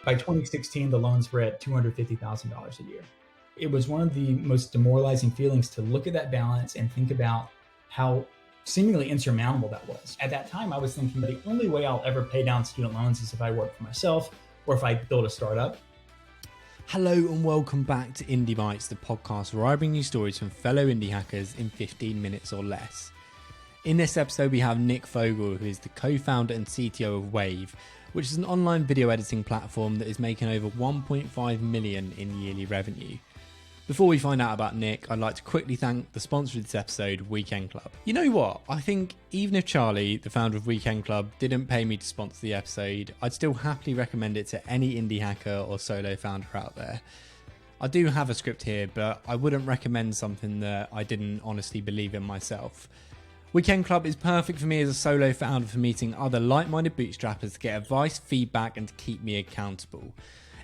By 2016, the loans were at $250,000 a year. It was one of the most demoralizing feelings to look at that balance and think about how seemingly insurmountable that was. At that time, I was thinking the only way I'll ever pay down student loans is if I work for myself or if I build a startup. Hello and welcome back to Indie Bites, the podcast where I bring you stories from fellow indie hackers in 15 minutes or less. In this episode, we have Nick Fogle, who is the co-founder and CTO of Wavve, which is an online video editing platform that is making over 1.5 million in yearly revenue. Before we find out about Nick, I'd like to quickly thank the sponsor of this episode, Weekend Club. You know what? I think even if Charlie, the founder of Weekend Club, didn't pay me to sponsor the episode, I'd still happily recommend it to any indie hacker or solo founder out there. I do have a script here, but I wouldn't recommend something that I didn't honestly believe in myself. Weekend Club is perfect for me as a solo founder for meeting other like-minded bootstrappers to get advice, feedback, and to keep me accountable.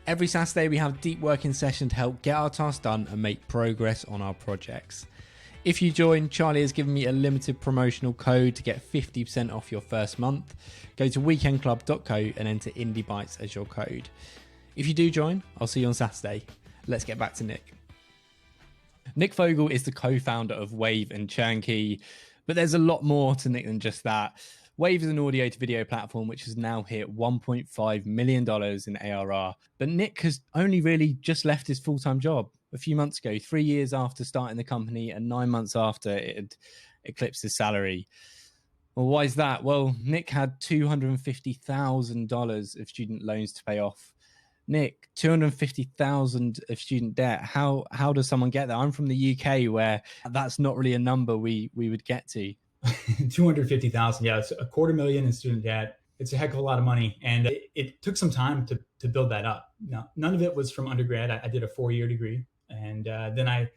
Every Saturday we have a deep working session to help get our tasks done and make progress on our projects. If you join, Charlie has given me a limited promotional code to get 50% off your first month. Go to weekendclub.co and enter IndieBytes as your code. If you do join, I'll see you on Saturday. Let's get back to Nick. Nick Fogle is the co-founder of Wavve and Turnkey, but there's a lot more to Nick than just that. Wavve is an audio to video platform which has now hit $1.5 million in ARR. But Nick has only really just left his full-time job a few months ago, 3 years after starting the company and 9 months after it had eclipsed his salary. Well, why is that? Well, Nick had $250,000 of student loans to pay off. Nick, $250,000 of student debt. How does someone get that? I'm from the UK where that's not really a number we would get to. 250,000. Yeah, it's $250,000 in student debt. It's a heck of a lot of money. And it took some time to build that up. Now, none of it was from undergrad. I did a 4-year degree. And then I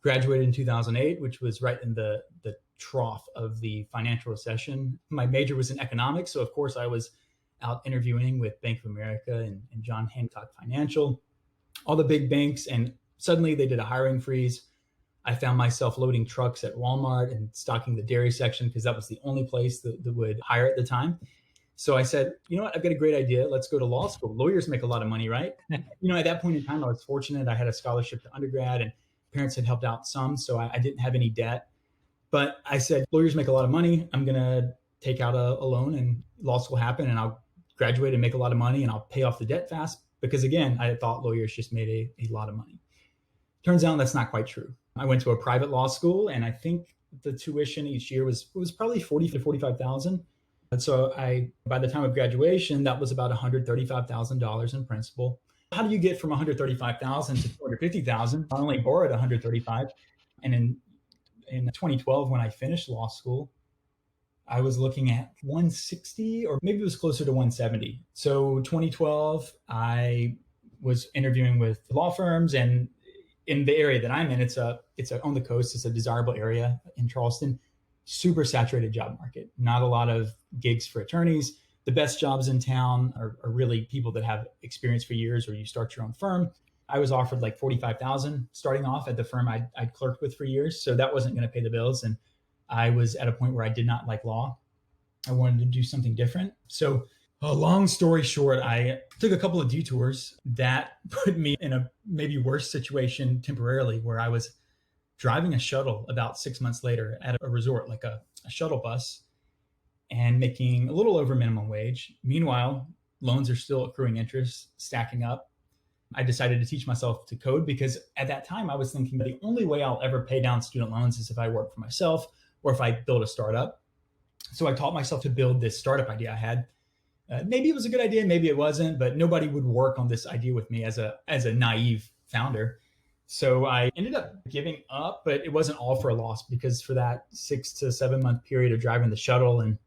graduated in 2008, which was right in the trough of the financial recession. My major was in economics. So of course I was out interviewing with Bank of America and John Hancock Financial, all the big banks. And suddenly they did a hiring freeze. I found myself loading trucks at Walmart and stocking the dairy section because that was the only place that would hire at the time. So I said, you know what, I've got a great idea. Let's go to law school. Lawyers make a lot of money, right? At that point in time, I was fortunate. I had a scholarship to undergrad and parents had helped out some. So I didn't have any debt. But I said, lawyers make a lot of money. I'm going to take out a loan and law school happen and I'll graduate and make a lot of money and I'll pay off the debt fast. Because again, I thought lawyers just made a lot of money. Turns out that's not quite true. I went to a private law school and I think the tuition each year was probably $40,000 to $45,000. And so by the time of graduation, that was about $135,000 in principal. How do you get from $135,000 to $250,000? I only borrowed $135,000. And in 2012, when I finished law school, I was looking at 160 or maybe it was closer to 170. So 2012, I was interviewing with law firms, and in the area that I'm in, it's on the coast. It's a desirable area in Charleston, super saturated job market. Not a lot of gigs for attorneys. The best jobs in town are really people that have experience for years or you start your own firm. I was offered like $45,000 starting off at the firm I'd clerked with for years. So that wasn't going to pay the bills. And I was at a point where I did not like law. I wanted to do something different. So a long story short, I took a couple of detours that put me in a maybe worse situation temporarily, where I was driving a shuttle about 6 months later at a resort, like a shuttle bus, and making a little over minimum wage. Meanwhile, loans are still accruing interest, stacking up. I decided to teach myself to code because at that time I was thinking the only way I'll ever pay down student loans is if I work for myself or if I build a startup. So I taught myself to build this startup idea I had. Maybe it was a good idea, maybe it wasn't, but nobody would work on this idea with me as a naive founder. So I ended up giving up, but it wasn't all for a loss, because for that 6 to 7 month period of driving the shuttle, and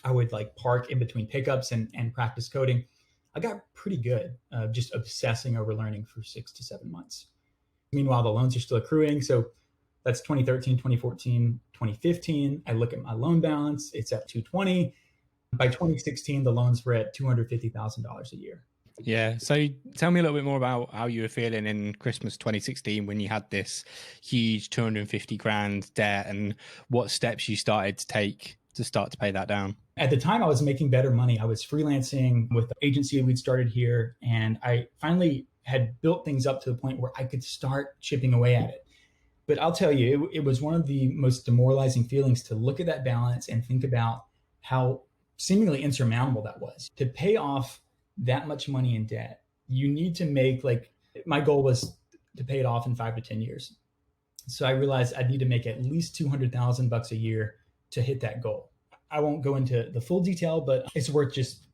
I would like park in between pickups and practice coding, I got pretty good, just obsessing over learning for 6 to 7 months. Meanwhile, the loans are still accruing. So that's 2013, 2014, 2015. I look at my loan balance, it's at 220. By 2016, the loans were at $250,000 a year. Yeah. So tell me a little bit more about how you were feeling in Christmas 2016 when you had this huge 250 grand debt, and what steps you started to take to start to pay that down? At the time, I was making better money. I was freelancing with the agency we'd started here, and I finally had built things up to the point where I could start chipping away at it. But I'll tell you, it was one of the most demoralizing feelings to look at that balance and think about how seemingly insurmountable that was. To pay off that much money in debt, you need to make, like, my goal was to pay it off in 5 to 10 years. So I realized I'd need to make at least $200,000 a year to hit that goal. I won't go into the full detail, but it's worth just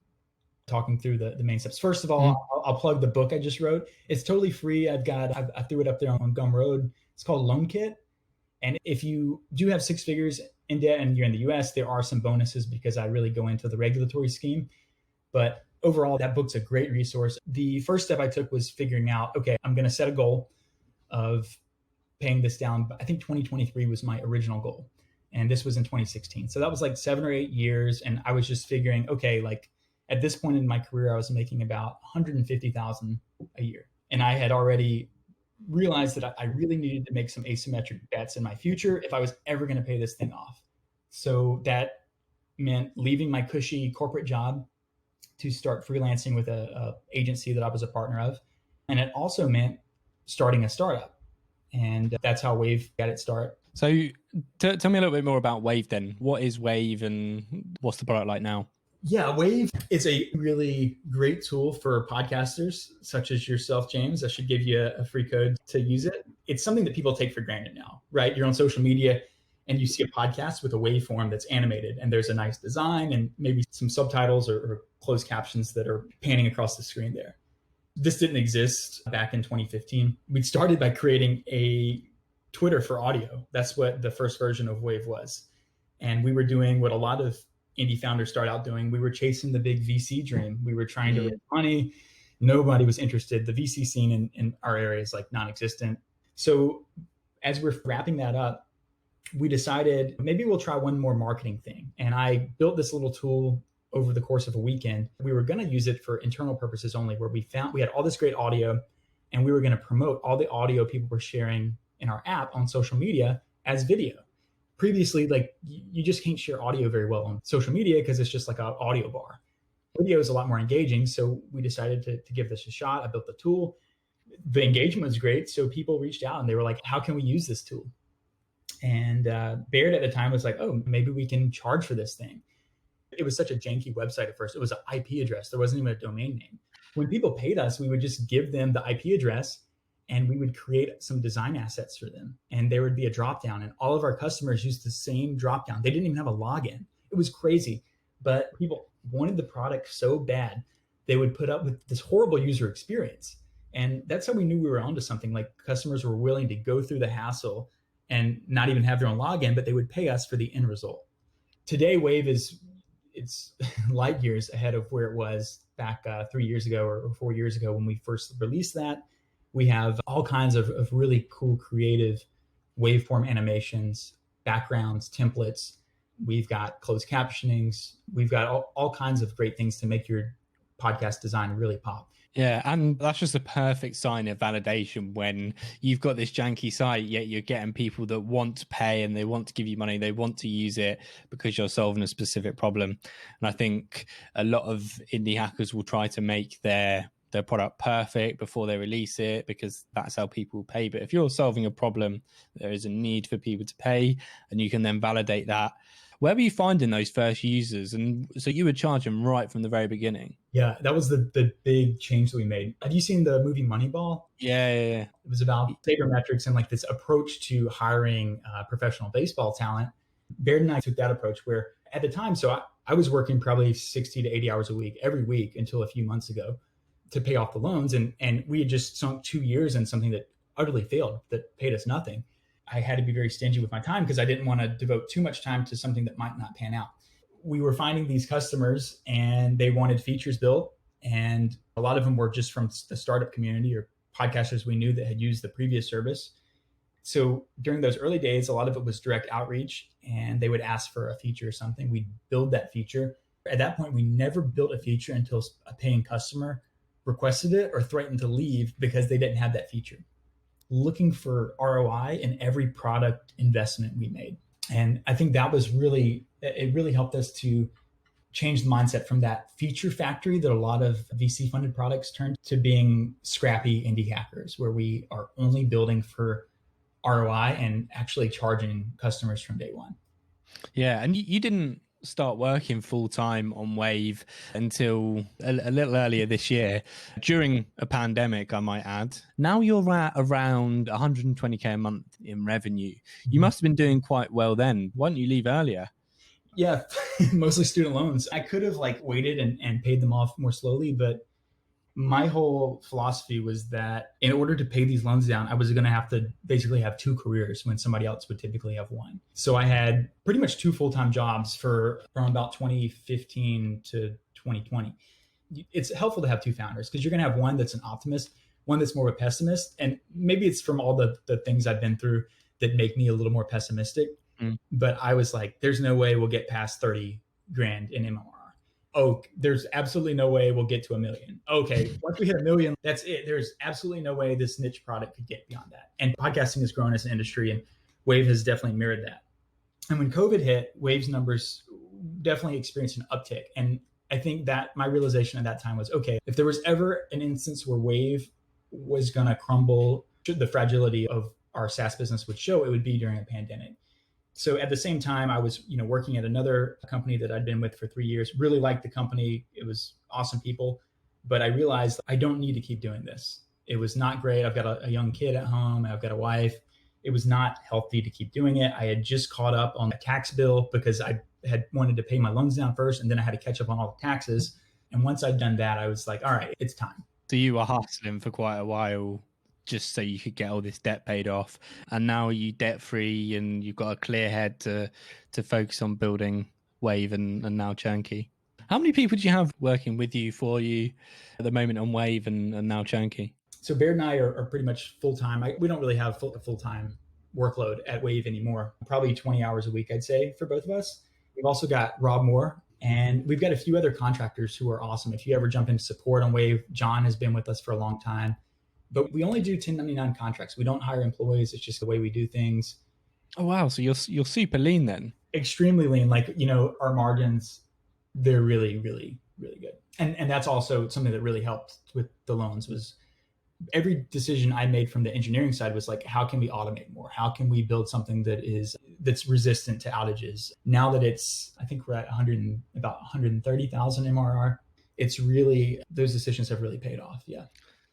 talking through the main steps. First of all, I'll plug the book I just wrote. It's totally free. I threw it up there on Gumroad. It's called Loan Kit. And if you do have 6 figures in debt and you're in the US, there are some bonuses because I really go into the regulatory scheme. But overall, that book's a great resource. The first step I took was figuring out, okay, I'm going to set a goal of paying this down. I think 2023 was my original goal. And this was in 2016. So that was like 7 or 8 years. And I was just figuring, okay, like at this point in my career, I was making about $150,000 a year. And I had already realized that I really needed to make some asymmetric bets in my future if I was ever going to pay this thing off. So that meant leaving my cushy corporate job to start freelancing with a agency that I was a partner of. And it also meant starting a startup. And that's how Wavve got its start. So tell me a little bit more about Wavve then. What is Wavve and what's the product like now? Yeah, Wavve is a really great tool for podcasters such as yourself, James. I should give you a free code to use it. It's something that people take for granted now, right? You're on social media and you see a podcast with a waveform that's animated and there's a nice design and maybe some subtitles or closed captions that are panning across the screen there. This didn't exist back in 2015. We started by creating a Twitter for audio. That's what the first version of Wavve was. And we were doing what a lot of indie founders start out doing. We were chasing the big VC dream. We were trying to raise money. Nobody was interested. The VC scene in our area is like non-existent. So as we're wrapping that up, we decided maybe we'll try one more marketing thing. And I built this little tool over the course of a weekend. We were going to use it for internal purposes only, where we had all this great audio and we were going to promote all the audio people were sharing in our app on social media as video. Previously, like you just can't share audio very well on social media because it's just like an audio bar. Video is a lot more engaging. So we decided to give this a shot. I built the tool. The engagement was great. So people reached out and they were like, how can we use this tool? And Baird at the time was like, oh, maybe we can charge for this thing. It was such a janky website at first. It was an IP address. There wasn't even a domain name. When people paid us, we would just give them the IP address and we would create some design assets for them. And there would be a dropdown and all of our customers used the same dropdown. They didn't even have a login. It was crazy, but people wanted the product so bad. They would put up with this horrible user experience. And that's how we knew we were onto something. Like customers were willing to go through the hassle and not even have their own login, but they would pay us for the end result. Today, Wavve it's light years ahead of where it was back 3 years ago or 4 years ago when we first released that. We have all kinds of really cool, creative waveform animations, backgrounds, templates. We've got closed captionings. We've got all kinds of great things to make your podcast design really pop. Yeah, and that's just a perfect sign of validation when you've got this janky site, yet you're getting people that want to pay and they want to give you money, they want to use it because you're solving a specific problem. And I think a lot of indie hackers will try to make their product perfect before they release it because that's how people pay. But if you're solving a problem, there is a need for people to pay and you can then validate that. Where were you finding those first users? And so you were charging right from the very beginning. Yeah, that was the big change that we made. Have you seen the movie Moneyball? Yeah. It was about sabermetrics and like this approach to hiring professional baseball talent. Baird and I took that approach where at the time, so I was working probably 60 to 80 hours a week every week until a few months ago to pay off the loans. And we had just sunk 2 years in something that utterly failed, that paid us nothing. I had to be very stingy with my time because I didn't want to devote too much time to something that might not pan out. We were finding these customers and they wanted features built. And a lot of them were just from the startup community or podcasters we knew that had used the previous service. So during those early days, a lot of it was direct outreach and they would ask for a feature or something. We'd build that feature. At that point, we never built a feature until a paying customer requested it or threatened to leave because they didn't have that feature. Looking for ROI in every product investment we made. And I think it really helped us to change the mindset from that feature factory that a lot of VC funded products turned to being scrappy indie hackers, where we are only building for ROI and actually charging customers from day one. Yeah, and you didn't start working full time on Wavve until a little earlier this year, during a pandemic, I might add. Now you're at around 120K a month in revenue. You must have been doing quite well then. Why didn't you leave earlier? Yeah, mostly student loans. I could have waited and paid them off more slowly, but my whole philosophy was that in order to pay these loans down, I was going to have to basically have two careers when somebody else would typically have one. So I had pretty much two full-time jobs from about 2015 to 2020. It's helpful to have two founders because you're going to have one that's an optimist, one that's more of a pessimist. And maybe it's from all the things I've been through that make me a little more pessimistic. But I was like, there's no way we'll get past 30 grand in MMR. Oh, there's absolutely no way we'll get to 1 million. Okay, once we hit 1 million, that's it. There's absolutely no way this niche product could get beyond that. And podcasting has grown as an industry, and Wavve has definitely mirrored that. And when COVID hit, Wavve's numbers definitely experienced an uptick. And I think that my realization at that time was, okay, if there was ever an instance where Wavve was going to crumble, the fragility of our SaaS business would show, it would be during a pandemic. So at the same time, I was, working at another company that I'd been with for 3 years, really liked the company. It was awesome people, but I realized I don't need to keep doing this. It was not great. I've got a young kid at home. I've got a wife. It was not healthy to keep doing it. I had just caught up on a tax bill because I had wanted to pay my loans down first, and then I had to catch up on all the taxes. And once I'd done that, I was like, all right, it's time. So you were hustling for quite a while just so you could get all this debt paid off, and now you debt free and you've got a clear head to focus on building Wavve and now Chunky. How many people do you have working with you, for you at the moment on Wavve and now Chunky? So Baird and I are pretty much full-time. We don't really have a full-time workload at Wavve anymore. Probably 20 hours a week, I'd say, for both of us. We've also got Rob Moore, and we've got a few other contractors who are awesome. If you ever jump into support on Wavve, John has been with us for a long time. But we only do 1099 contracts. We don't hire employees. It's just the way we do things. Oh, wow. So you're super lean then? Extremely lean. Our margins, they're really, really, really good. And that's also something that really helped with the loans. Was every decision I made from the engineering side was like, how can we automate more? How can we build something that's resistant to outages? Now that I think we're at about 130,000 MRR, it's really, those decisions have really paid off. Yeah.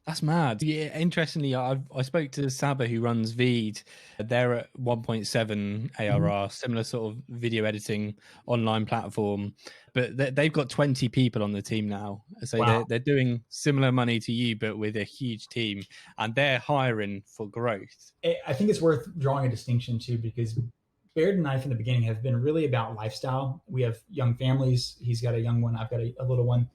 That's mad. Yeah, interestingly, I spoke to Saba, who runs Veed. They're at 1.7 ARR, similar sort of video editing online platform, but they've got 20 people on the team now. So wow. They're doing similar money to you, but with a huge team, and they're hiring for growth. I think it's worth drawing a distinction too, because Baird and I from the beginning have been really about lifestyle. We have young families. He's got a young one. I've got a little one.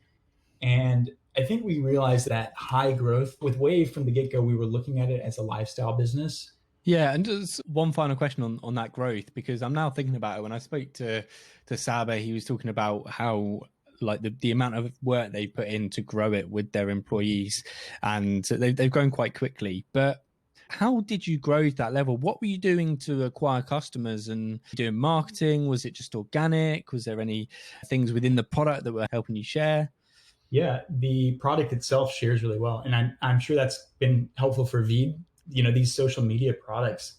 And I think we realized that high growth with Wavve from the get-go, we were looking at it as a lifestyle business. Yeah, and just one final question on that growth, because I'm now thinking about it. When I spoke to Saba, he was talking about how the amount of work they put in to grow it with their employees, and they've grown quite quickly. But how did you grow to that level? What were you doing to acquire customers and doing marketing? Was it just organic? Was there any things within the product that were helping you share? Yeah, the product itself shares really well. And I'm sure that's been helpful for Veed. These social media products,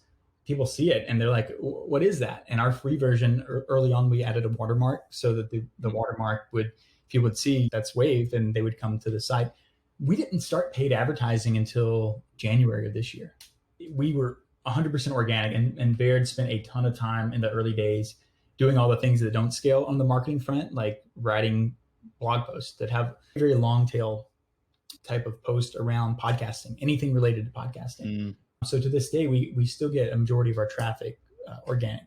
people see it and they're like, what is that? And our free version, early on, we added a watermark so that the watermark would, people would see that's Wavve and they would come to the site. We didn't start paid advertising until January of this year. We were 100% organic, and Baird spent a ton of time in the early days doing all the things that don't scale on the marketing front, like writing blog posts that have a very long tail type of post around podcasting, anything related to podcasting. So to this day, we still get a majority of our traffic organic.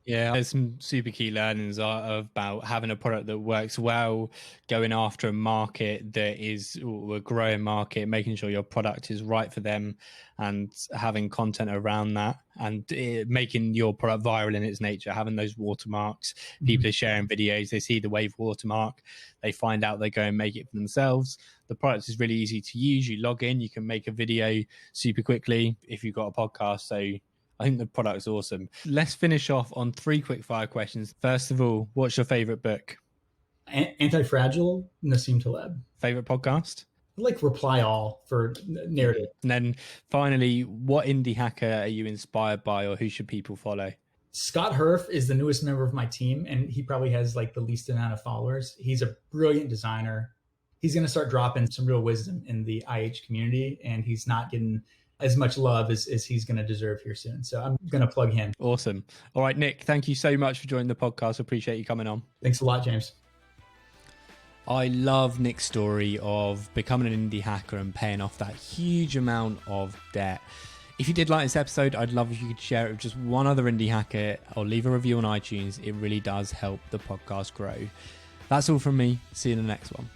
Yeah, there's some super key learnings about having a product that works well, going after a market that is a growing market, making sure your product is right for them, and having content around that, and making your product viral in its nature, having those watermarks. People are sharing videos, they see the Wavve watermark, they find out, they go and make it for themselves. The product is really easy to use. You log in, you can make a video super quickly if you've got a podcast. So I think the product's awesome. Let's finish off on 3 quick fire questions. First of all, what's your favorite book? Anti-Fragile, Nassim Taleb. Favorite podcast? I like Reply All for narrative. And then finally, what indie hacker are you inspired by, or who should people follow? Scott Herf is the newest member of my team, and he probably has like the least amount of followers. He's a brilliant designer. He's going to start dropping some real wisdom in the IH community, and he's not getting as much love as he's going to deserve here soon. So I'm going to plug him. Awesome. All right, Nick, thank you so much for joining the podcast. Appreciate you coming on. Thanks a lot, James. I love Nick's story of becoming an indie hacker and paying off that huge amount of debt. If you did like this episode, I'd love if you could share it with just one other indie hacker or leave a review on iTunes. It really does help the podcast grow. That's all from me. See you in the next one.